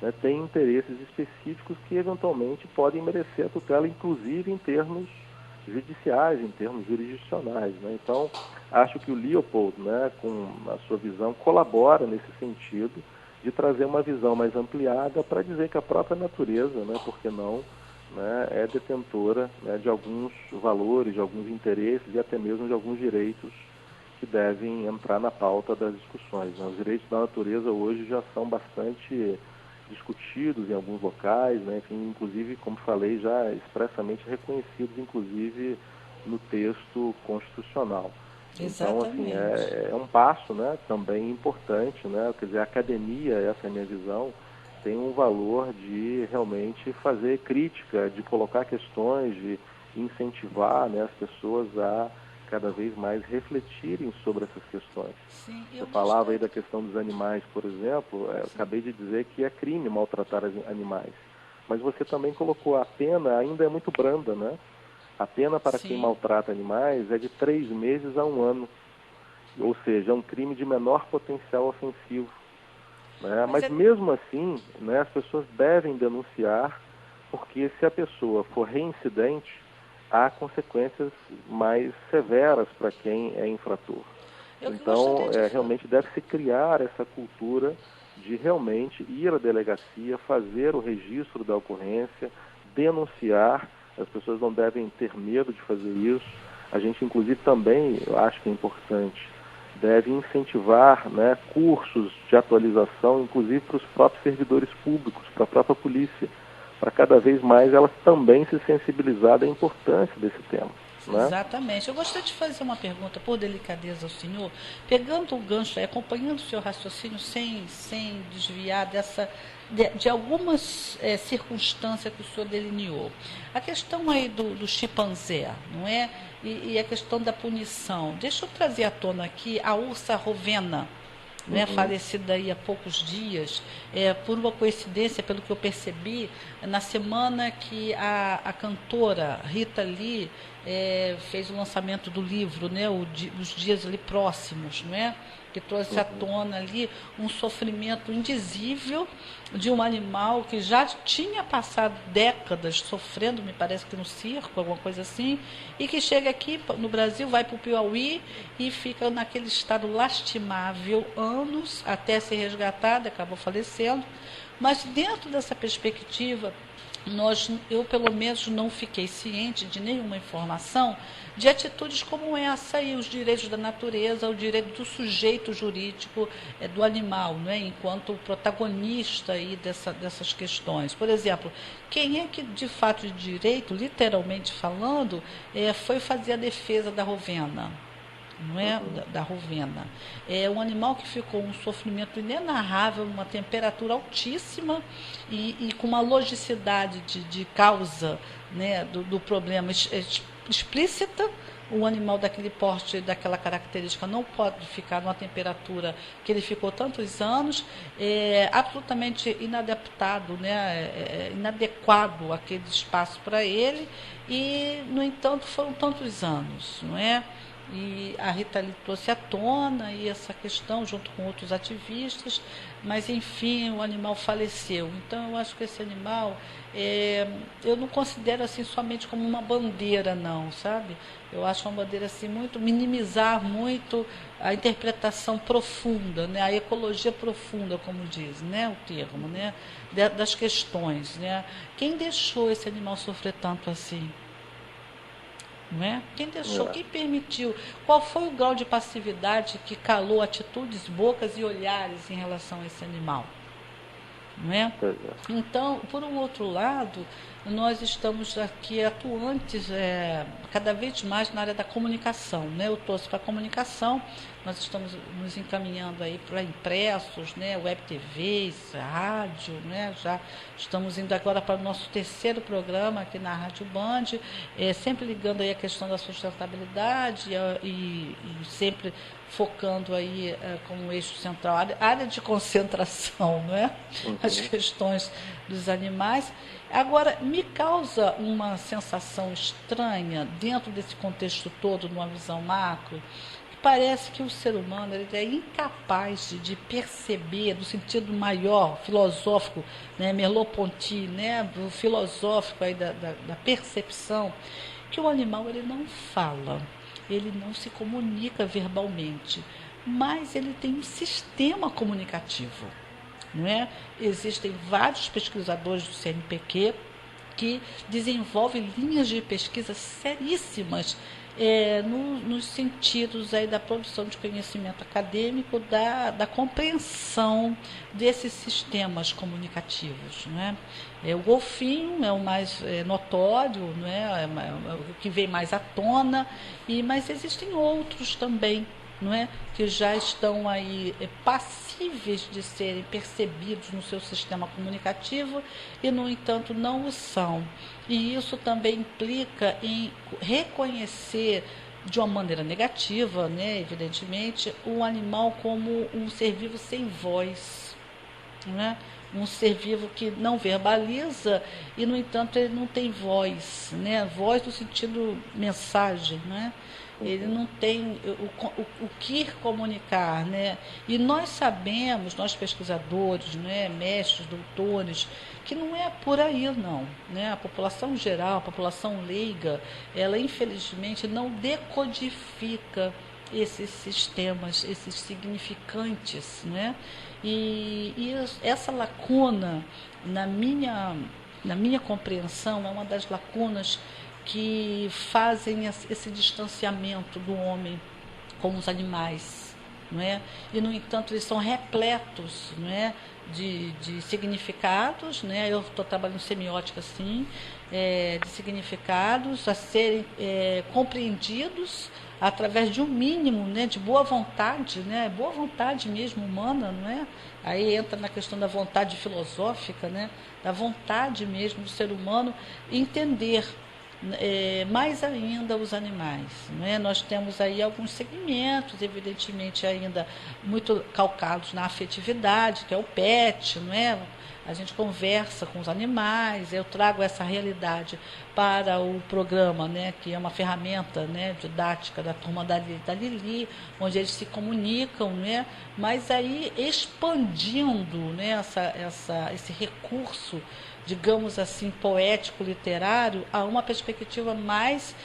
né, têm interesses específicos que eventualmente podem merecer a tutela, inclusive em termos judiciais, em termos jurisdicionais, né? Então, acho que o Leopold, né, com a sua visão, colabora nesse sentido de trazer uma visão mais ampliada para dizer que a própria natureza, né, por que não, né, é detentora, né, de alguns valores, de alguns interesses e até mesmo de alguns direitos que devem entrar na pauta das discussões, né? Os direitos da natureza hoje já são bastante discutidos em alguns locais, né? Inclusive, como falei, já expressamente reconhecidos, inclusive no texto constitucional. Exatamente. Então, assim, é um passo, né, também importante, né? Quer dizer, a academia, essa é a minha visão, tem um valor de realmente fazer crítica, de colocar questões, de incentivar, né, as pessoas a cada vez mais refletirem sobre essas questões. Você falava aí da questão dos animais, por exemplo, eu acabei de dizer que é crime maltratar animais, mas você também colocou a pena ainda é muito branda, né? A pena para quem maltrata animais é de 3 meses a 1 ano, ou seja, é um crime de menor potencial ofensivo, né? Mas mesmo assim, né, as pessoas devem denunciar, porque se a pessoa for reincidente, há consequências mais severas para quem é infrator. Então, realmente deve-se criar essa cultura de realmente ir à delegacia, fazer o registro da ocorrência, denunciar. As pessoas não devem ter medo de fazer isso. A gente, inclusive, também, eu acho que é importante, deve incentivar, né, cursos de atualização, inclusive para os próprios servidores públicos, para a própria polícia, para cada vez mais ela também se sensibilizar da importância desse tema. Né? Exatamente. Eu gostaria de fazer uma pergunta, por delicadeza ao senhor, pegando o gancho, acompanhando o seu raciocínio sem desviar de algumas circunstâncias que o senhor delineou. A questão aí do chimpanzé, não é? E a questão da punição. Deixa eu trazer à tona aqui a ursa Rowena, né, falecida aí há poucos dias, por uma coincidência, pelo que eu percebi, na semana que a cantora Rita Lee fez o lançamento do livro, né, os dias ali próximos, não é? Que trouxe à tona ali um sofrimento indizível de um animal que já tinha passado décadas sofrendo, me parece que no circo, alguma coisa assim, e que chega aqui no Brasil, vai para o Piauí e fica naquele estado lastimável anos até ser resgatado, acabou falecendo. Mas dentro dessa perspectiva, eu pelo menos não fiquei ciente de nenhuma informação de atitudes como essa e os direitos da natureza, o direito do sujeito jurídico do animal, não é? Enquanto protagonista aí dessas questões. Por exemplo, quem é que de fato de direito, literalmente falando, foi fazer a defesa da Rowena? Não é? Da Rowena. É um animal que ficou um sofrimento inenarrável, uma temperatura altíssima e com uma logicidade de causa, né, do problema explícita. Um animal daquele porte, daquela característica, não pode ficar numa temperatura que ele ficou tantos anos, absolutamente inadaptado, né, inadequado aquele espaço para ele, e, no entanto, foram tantos anos, não é? E a Rita Lee trouxe à tona e essa questão junto com outros ativistas, mas enfim, o animal faleceu. Então eu acho que esse animal, eu não considero assim somente como uma bandeira, não, sabe? Eu acho uma bandeira assim muito, minimizar muito a interpretação profunda, né? A ecologia profunda, como diz, né, o termo, né, das questões, né? Quem deixou esse animal sofrer tanto assim? Não é? Quem deixou, quem permitiu? Qual foi o grau de passividade que calou atitudes, bocas e olhares em relação a esse animal? Não é? Então, por um outro lado, nós estamos aqui atuantes cada vez mais na área da comunicação, né? Eu torço para a comunicação, nós estamos nos encaminhando aí para impressos, né? Web TVs, rádio, né? Já estamos indo agora para o nosso terceiro programa aqui na Rádio Band, sempre ligando aí a questão da sustentabilidade e sempre focando aí como eixo central, área de concentração, não é? As questões dos animais. Agora, me causa uma sensação estranha, dentro desse contexto todo, numa visão macro, que parece que o ser humano ele é incapaz de perceber, no sentido maior, filosófico, né, Merleau-Ponty, né, o filosófico aí da percepção, que o animal ele não fala. Ele não se comunica verbalmente, mas ele tem um sistema comunicativo. Não é? Existem vários pesquisadores do CNPq que desenvolvem linhas de pesquisa seríssimas nos sentidos aí da produção de conhecimento acadêmico, da compreensão desses sistemas comunicativos. Não é? O golfinho é o mais notório, não é? O que vem mais à tona, mas existem outros também, não é? Que já estão aí passíveis de serem percebidos no seu sistema comunicativo e, no entanto, não o são. E isso também implica em reconhecer de uma maneira negativa, né, evidentemente, o animal como um ser vivo sem voz, não é? Um ser vivo que não verbaliza e, no entanto, ele não tem voz, né? Voz no sentido mensagem, né? Ele não tem o que comunicar, né? E nós sabemos, nós pesquisadores, né, mestres, doutores, que não é por aí não, né? A população geral, a população leiga, ela infelizmente não decodifica esses sistemas, esses significantes, né? E essa lacuna, na minha compreensão, é uma das lacunas que fazem esse distanciamento do homem com os animais, não é? E, no entanto, eles são repletos, não é? De significados, né? Eu estou trabalhando em semiótica, assim, de significados a serem compreendidos através de um mínimo, né, de boa vontade, né, boa vontade mesmo humana, não é? Aí entra na questão da vontade filosófica, né, da vontade mesmo do ser humano entender mais ainda os animais, não é? Nós temos aí alguns segmentos, evidentemente ainda muito calcados na afetividade, que é o PET, não é? A gente conversa com os animais, eu trago essa realidade para o programa, né, que é uma ferramenta, né, didática da turma da Lili, onde eles se comunicam, né, mas aí expandindo, né, esse recurso, digamos assim, poético, literário, a uma perspectiva mais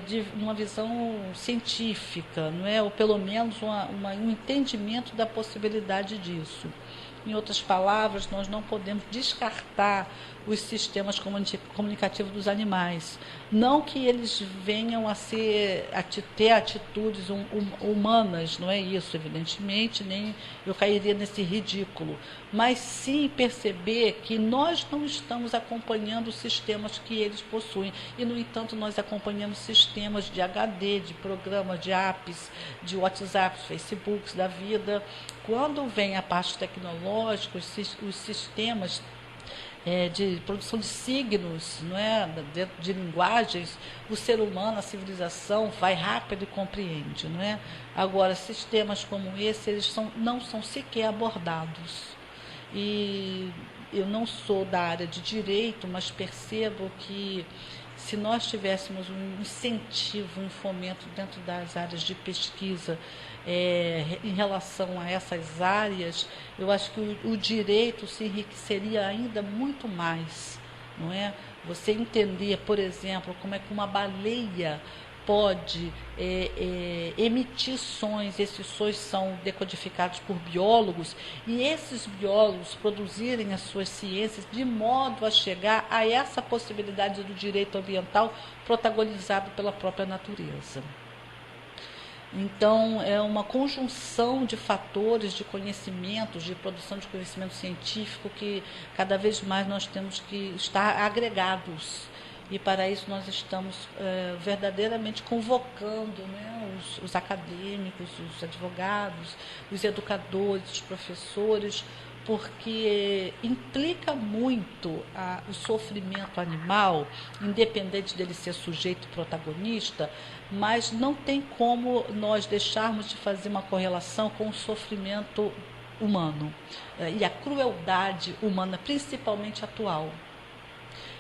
de uma visão científica, não é? Ou pelo menos um entendimento da possibilidade disso. Em outras palavras, nós não podemos descartar os sistemas comunicativos dos animais. Não que eles venham a ter atitudes humanas, não é isso, evidentemente, nem eu cairia nesse ridículo, mas sim perceber que nós não estamos acompanhando os sistemas que eles possuem, e, no entanto, nós acompanhamos sistemas de HD, de programas, de apps, de WhatsApp, Facebooks da vida. Quando vem a parte tecnológica, os sistemas de produção de signos, não é? Dentro de linguagens, o ser humano, a civilização, vai rápido e compreende. Não é? Agora, sistemas como esse, eles não são sequer abordados. E eu não sou da área de direito, mas percebo que se nós tivéssemos um incentivo, um fomento dentro das áreas de pesquisa em relação a essas áreas, eu acho que o direito se enriqueceria ainda muito mais, não é? Você entender, por exemplo, como é que uma baleia pode emitir sons, esses sons são decodificados por biólogos, e esses biólogos produzirem as suas ciências de modo a chegar a essa possibilidade do direito ambiental protagonizado pela própria natureza. Então, é uma conjunção de fatores, de conhecimentos, de produção de conhecimento científico que cada vez mais nós temos que estar agregados. E para isso nós estamos verdadeiramente convocando, né, os acadêmicos, os advogados, os educadores, os professores, porque implica muito o sofrimento animal, independente dele ser sujeito protagonista, mas não tem como nós deixarmos de fazer uma correlação com o sofrimento humano e a crueldade humana, principalmente atual.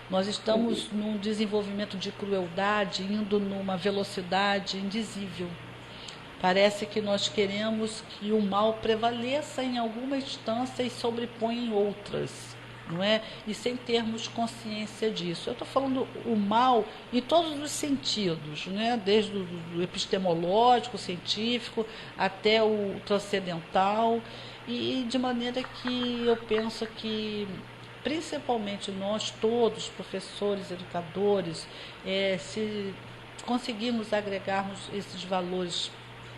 Nós estamos num desenvolvimento de crueldade indo numa velocidade indizível. Parece que nós queremos que o mal prevaleça em alguma instância e sobreponha em outras, não é? E sem termos consciência disso. Eu estou falando o mal em todos os sentidos, né? Desde o epistemológico, científico, até o transcendental, e de maneira que eu penso que principalmente nós todos, professores, educadores, se conseguirmos agregarmos esses valores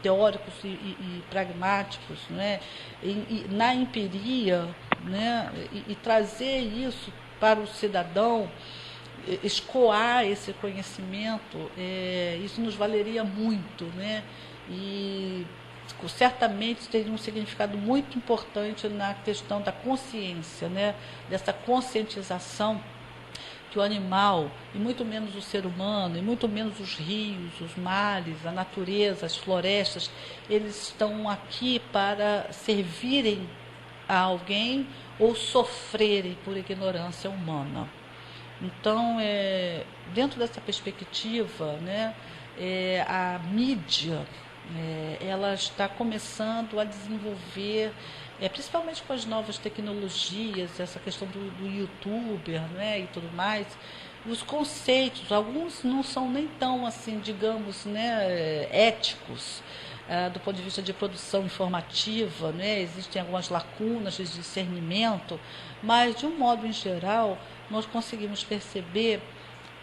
teóricos e pragmáticos, né, na empiria, né, e trazer isso para o cidadão, escoar esse conhecimento, isso nos valeria muito, né, e certamente teria um significado muito importante na questão da consciência, né, dessa conscientização que o animal, e muito menos o ser humano, e muito menos os rios, os mares, a natureza, as florestas, eles estão aqui para servirem a alguém ou sofrerem por ignorância humana. Então, dentro dessa perspectiva, né, a mídia, ela está começando a desenvolver, principalmente com as novas tecnologias, essa questão do youtuber, né, e tudo mais, os conceitos, alguns não são nem tão assim, digamos, né, éticos, do ponto de vista de produção informativa, né, existem algumas lacunas de discernimento, mas de um modo em geral nós conseguimos perceber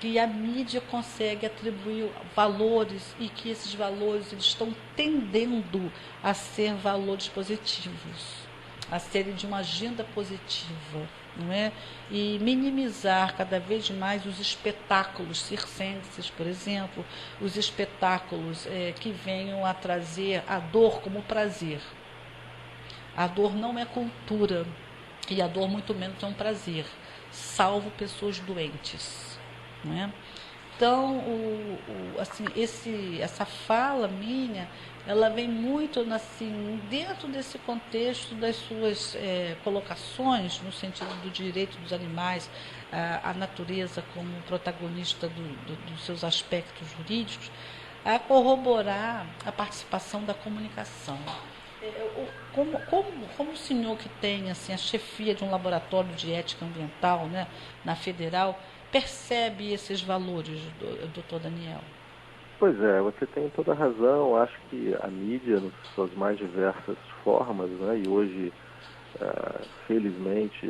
que a mídia consegue atribuir valores e que esses valores eles estão tendendo a ser valores positivos, a serem de uma agenda positiva, não é? E minimizar cada vez mais os espetáculos circenses, por exemplo, os espetáculos que venham a trazer a dor como prazer. A dor não é cultura e a dor muito menos é um prazer, salvo pessoas doentes, não é? Então, assim, essa fala minha, ela vem muito assim, dentro desse contexto das suas colocações, no sentido do direito dos animais, a natureza como protagonista dos seus aspectos jurídicos, a corroborar a participação da comunicação. Como o senhor que tem assim, a chefia de um laboratório de ética ambiental, né, na Federal, percebe esses valores, doutor Daniel? Pois é, você tem toda a razão. Acho que a mídia, nas suas mais diversas formas, né, e hoje, felizmente,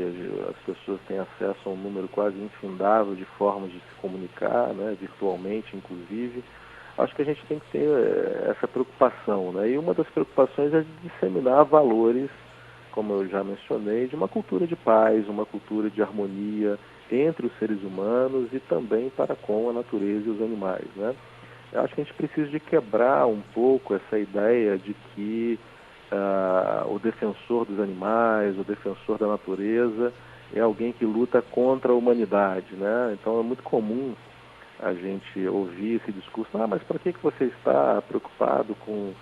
as pessoas têm acesso a um número quase infindável de formas de se comunicar, né, virtualmente, inclusive. Acho que a gente tem que ter essa preocupação, né? E uma das preocupações é disseminar valores, como eu já mencionei, de uma cultura de paz, uma cultura de harmonia entre os seres humanos e também para com a natureza e os animais, né? Eu acho que a gente precisa de quebrar um pouco essa ideia de que o defensor dos animais, o defensor da natureza é alguém que luta contra a humanidade, né? Então é muito comum a gente ouvir esse discurso: mas para que você está preocupado com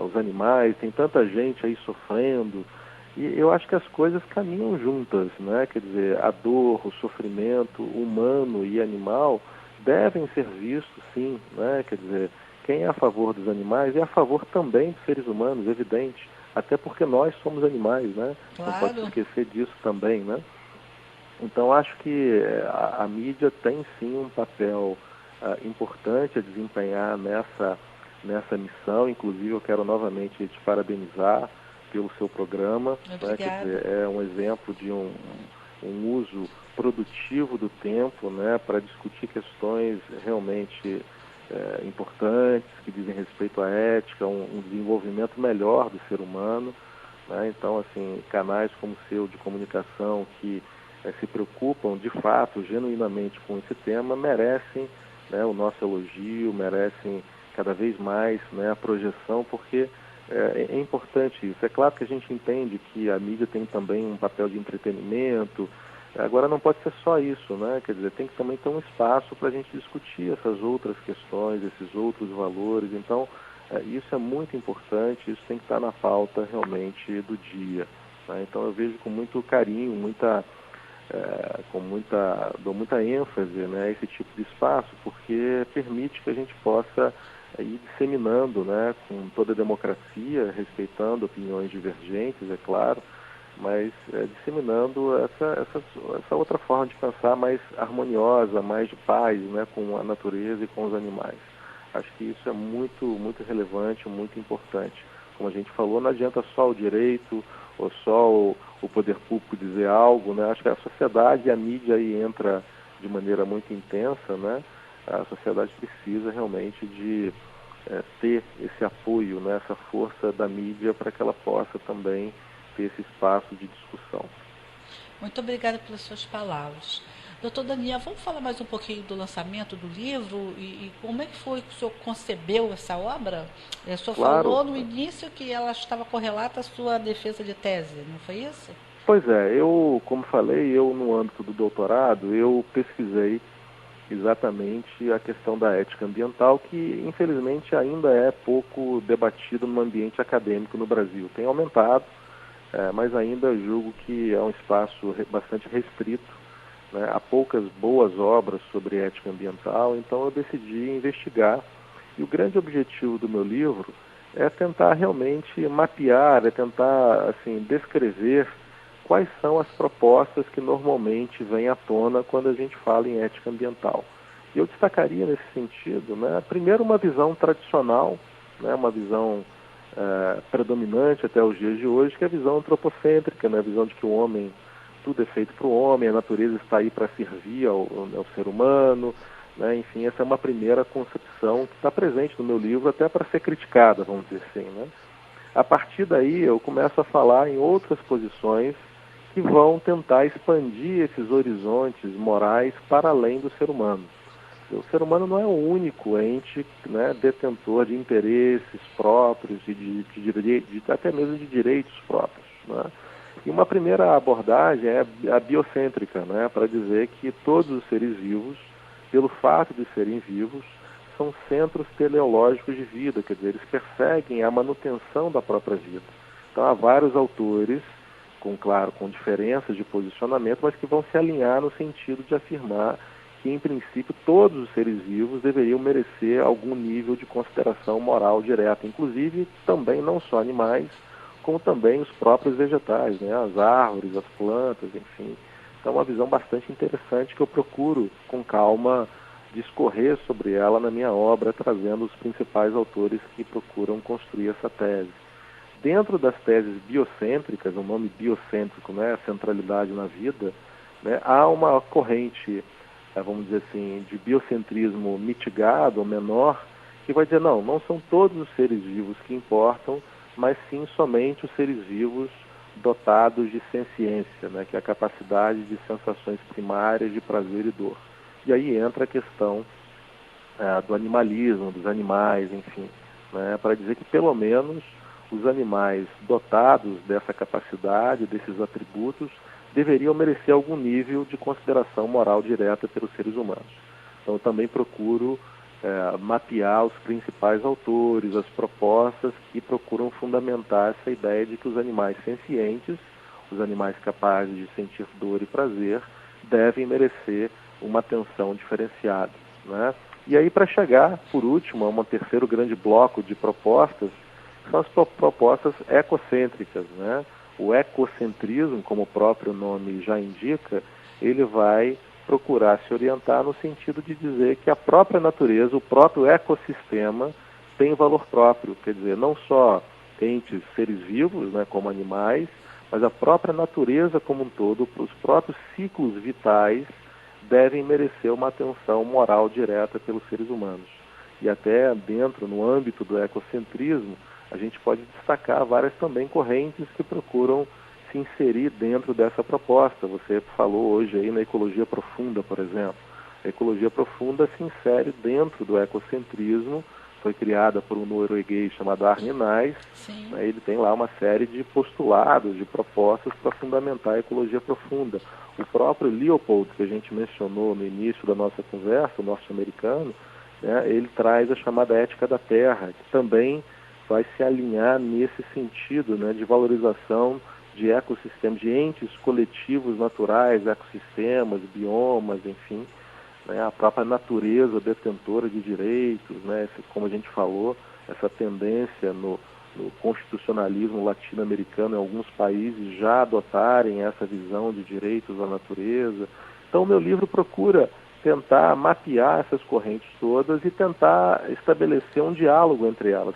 os animais? Tem tanta gente aí sofrendo. E eu acho que as coisas caminham juntas, né? Quer dizer, a dor, o sofrimento humano e animal devem ser vistos, sim, né? Quer dizer, quem é a favor dos animais é a favor também dos seres humanos, evidente, até porque nós somos animais, né? Claro. Não pode se esquecer disso também, né? Então, acho que a mídia tem, sim, um papel importante a desempenhar nessa missão. Inclusive, eu quero novamente te parabenizar pelo seu programa. Né? Quer dizer, é um exemplo de um uso produtivo do tempo, né, para discutir questões realmente importantes, que dizem respeito à ética, um desenvolvimento melhor do ser humano. Né? Então, assim, canais como o seu de comunicação que se preocupam de fato, genuinamente com esse tema, merecem, né, o nosso elogio, merecem cada vez mais, né, a projeção, porque é importante isso. É claro que a gente entende que a mídia tem também um papel de entretenimento. Agora não pode ser só isso, né? Quer dizer, tem que também ter um espaço para a gente discutir essas outras questões, esses outros valores. Então, isso é muito importante, isso tem que estar na pauta realmente do dia. Né? Então eu vejo com muito carinho, dou muita ênfase, né, a esse tipo de espaço, porque permite que a gente possa ir disseminando, né, com toda a democracia, respeitando opiniões divergentes, é claro, mas disseminando essa outra forma de pensar mais harmoniosa, mais de paz, né, com a natureza e com os animais. Acho que isso é muito, muito relevante, muito importante. Como a gente falou, não adianta só o direito ou só o poder público dizer algo, né? Acho que a sociedade e a mídia aí entra de maneira muito intensa, né? A sociedade precisa realmente de ter esse apoio, né? Essa força da mídia para que ela possa também ter esse espaço de discussão. Muito obrigada pelas suas palavras. Doutor Daniel, vamos falar mais um pouquinho do lançamento do livro e como é que foi que o senhor concebeu essa obra? O senhor falou no início que ela estava correlata à sua defesa de tese, não foi isso? Pois é, como falei, no âmbito do doutorado, eu pesquisei exatamente a questão da ética ambiental, que infelizmente ainda é pouco debatida no ambiente acadêmico no Brasil. Tem aumentado, mas ainda julgo que é um espaço bastante restrito. Né? Há poucas boas obras sobre ética ambiental, então eu decidi investigar. E o grande objetivo do meu livro é tentar realmente mapear, é tentar assim, descrever quais são as propostas que normalmente vêm à tona quando a gente fala em ética ambiental. E eu destacaria nesse sentido, né, primeiro uma visão tradicional, né, uma visão predominante até os dias de hoje, que é a visão antropocêntrica, né, a visão de que o homem, tudo é feito para o homem, a natureza está aí para servir ao ser humano, né? Enfim, essa é uma primeira concepção que está presente no meu livro, até para ser criticada, vamos dizer assim, né? A partir daí, eu começo a falar em outras posições que vão tentar expandir esses horizontes morais para além do ser humano. O ser humano não é o único ente, né, detentor de interesses próprios e até mesmo de direitos próprios, né? E uma primeira abordagem é a biocêntrica, né, para dizer que todos os seres vivos, pelo fato de serem vivos, são centros teleológicos de vida, quer dizer, eles perseguem a manutenção da própria vida. Então há vários autores, com diferenças de posicionamento, mas que vão se alinhar no sentido de afirmar que, em princípio, todos os seres vivos deveriam merecer algum nível de consideração moral direta, inclusive também não só animais, como também os próprios vegetais, né? As árvores, as plantas, enfim. Então é uma visão bastante interessante que eu procuro, com calma, discorrer sobre ela na minha obra, trazendo os principais autores que procuram construir essa tese. Dentro das teses biocêntricas, o nome biocêntrico, né, a centralidade na vida, né, há uma corrente, vamos dizer assim, de biocentrismo mitigado ou menor, que vai dizer, não são todos os seres vivos que importam, mas sim somente os seres vivos dotados de senciência, né, que é a capacidade de sensações primárias de prazer e dor. E aí entra a questão do animalismo, dos animais, enfim, né, para dizer que pelo menos os animais dotados dessa capacidade, desses atributos, deveriam merecer algum nível de consideração moral direta pelos seres humanos. Então eu também procuro mapear os principais autores, as propostas que procuram fundamentar essa ideia de que os animais sencientes, os animais capazes de sentir dor e prazer, devem merecer uma atenção diferenciada, né? E aí, para chegar, por último, a um terceiro grande bloco de propostas, são as propostas ecocêntricas, né? O ecocentrismo, como o próprio nome já indica, ele vai procurar se orientar no sentido de dizer que a própria natureza, o próprio ecossistema, tem valor próprio, quer dizer, não só entes, seres vivos, né, como animais, mas a própria natureza como um todo, os próprios ciclos vitais devem merecer uma atenção moral direta pelos seres humanos. E até dentro, no âmbito do ecocentrismo, a gente pode destacar várias também correntes que procuram se inserir dentro dessa proposta. Você falou hoje aí na ecologia profunda, por exemplo. A ecologia profunda se insere dentro do ecocentrismo, foi criada por um norueguês chamado Arne Naess. Né? Ele tem lá uma série de postulados, de propostas para fundamentar a ecologia profunda. O próprio Leopold, que a gente mencionou no início da nossa conversa, o norte-americano, né, ele traz a chamada ética da terra, que também vai se alinhar nesse sentido, né, de valorização de ecossistemas, de entes coletivos naturais, ecossistemas, biomas, enfim, né, a própria natureza detentora de direitos, né, como a gente falou, essa tendência no constitucionalismo latino-americano em alguns países já adotarem essa visão de direitos à natureza. Então o meu livro procura tentar mapear essas correntes todas e tentar estabelecer um diálogo entre elas.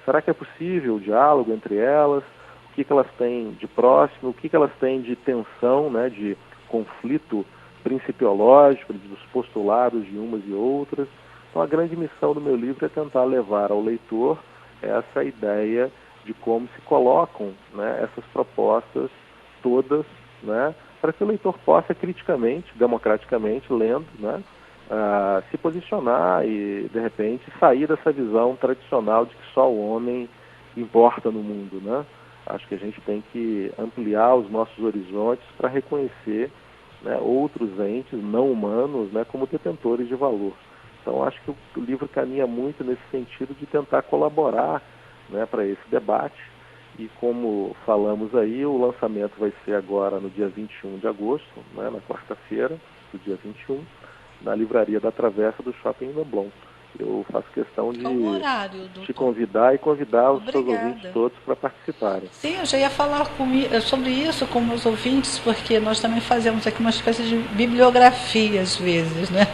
Será que é possível o diálogo entre elas? O que elas têm de próximo? O que elas têm de tensão, né, de conflito principiológico, dos postulados de umas e outras? Então a grande missão do meu livro é tentar levar ao leitor essa ideia de como se colocam, né, essas propostas todas, né, para que o leitor possa criticamente, democraticamente, lendo, né, se posicionar e, de repente, sair dessa visão tradicional de que só o homem importa no mundo, né? Acho que a gente tem que ampliar os nossos horizontes para reconhecer, né, outros entes não humanos, né, como detentores de valor. Então, acho que o livro caminha muito nesse sentido de tentar colaborar, né, para esse debate. E como falamos aí, o lançamento vai ser agora no dia 21 de agosto, né, na quarta-feira, do dia 21, na livraria da Travessa do Shopping Leblon. Eu faço questão de te convidar e convidar os seus ouvintes todos para participarem. Sim, eu já ia falar sobre isso com meus ouvintes, porque nós também fazemos aqui uma espécie de bibliografia, às vezes, né?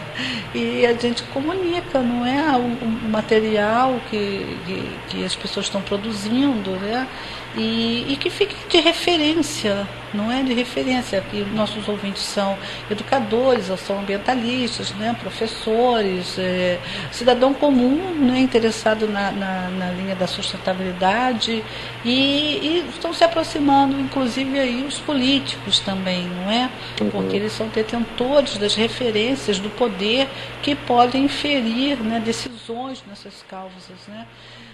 E a gente comunica, não é? O material que as pessoas estão produzindo, né? E que fique de referência não é, de referência. Aqui nossos ouvintes são educadores, ou são ambientalistas, né, professores, cidadão comum, né, interessado na linha da sustentabilidade e estão se aproximando, inclusive aí os políticos também, não é? Porque eles são detentores das referências do poder que podem inferir, né, decisões nessas causas, né?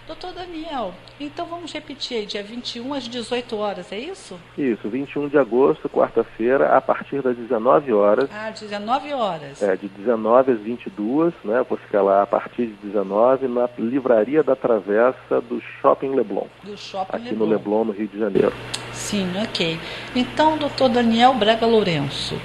Doutor Daniel, então vamos repetir aí, dia 21 às 18 horas, é isso? Isso, 21 de agosto, quarta-feira, a partir das 19 horas. Ah, 19 horas. De 19 às 22, né? Eu vou ficar lá a partir de 19 na Livraria da Travessa do Shopping Leblon. Do Shopping aqui Leblon. No Leblon, no Rio de Janeiro. Sim, ok. Então, doutor Daniel Braga Lourenço,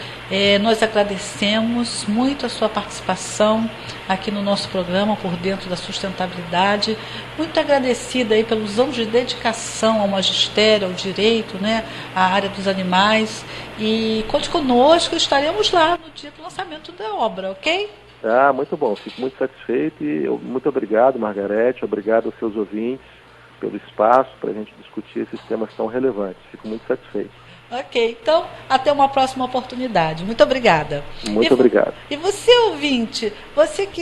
nós agradecemos muito a sua participação aqui no nosso programa Por Dentro da Sustentabilidade. Muito agradecida aí pelos anos de dedicação ao magistério, ao direito, né, à área dos animais. E conte conosco, estaremos lá no dia do lançamento da obra, ok? Ah, muito bom. Fico muito satisfeito e muito obrigado, Margarete. Obrigado aos seus ouvintes pelo espaço para a gente discutir esses temas tão relevantes. Fico muito satisfeito. Ok, então até uma próxima oportunidade. Muito obrigada. Muito obrigado. E você, ouvinte, você que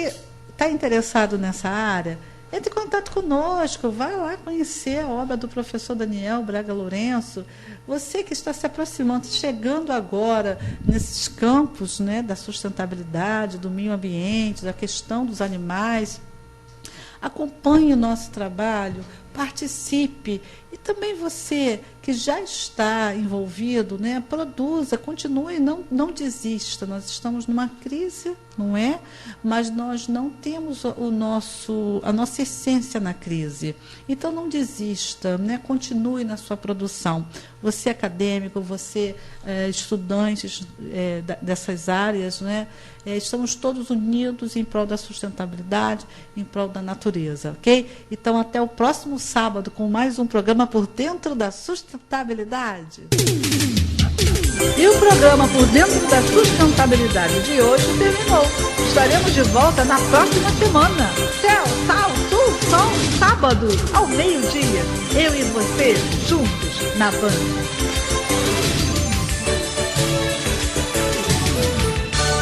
está interessado nessa área, entre em contato conosco, vá lá conhecer a obra do professor Daniel Braga Lourenço. Você que está se aproximando, chegando agora nesses campos, né, da sustentabilidade, do meio ambiente, da questão dos animais, acompanhe o nosso trabalho, participe. E também você que já está envolvido, né, produza, continue, não desista. Nós estamos numa crise, não é? Mas nós não temos a nossa essência na crise. Então não desista, né? Continue na sua produção. Você acadêmico, você estudantes dessas áreas, né? Estamos todos unidos em prol da sustentabilidade, em prol da natureza, ok? Então até o próximo sábado com mais um programa Por Dentro da Sustentabilidade. E o programa Por Dentro da Sustentabilidade de hoje terminou. Estaremos de volta na próxima semana. Céu, sal, sul, som, sábado, ao meio-dia. Eu e você, juntos, na Band.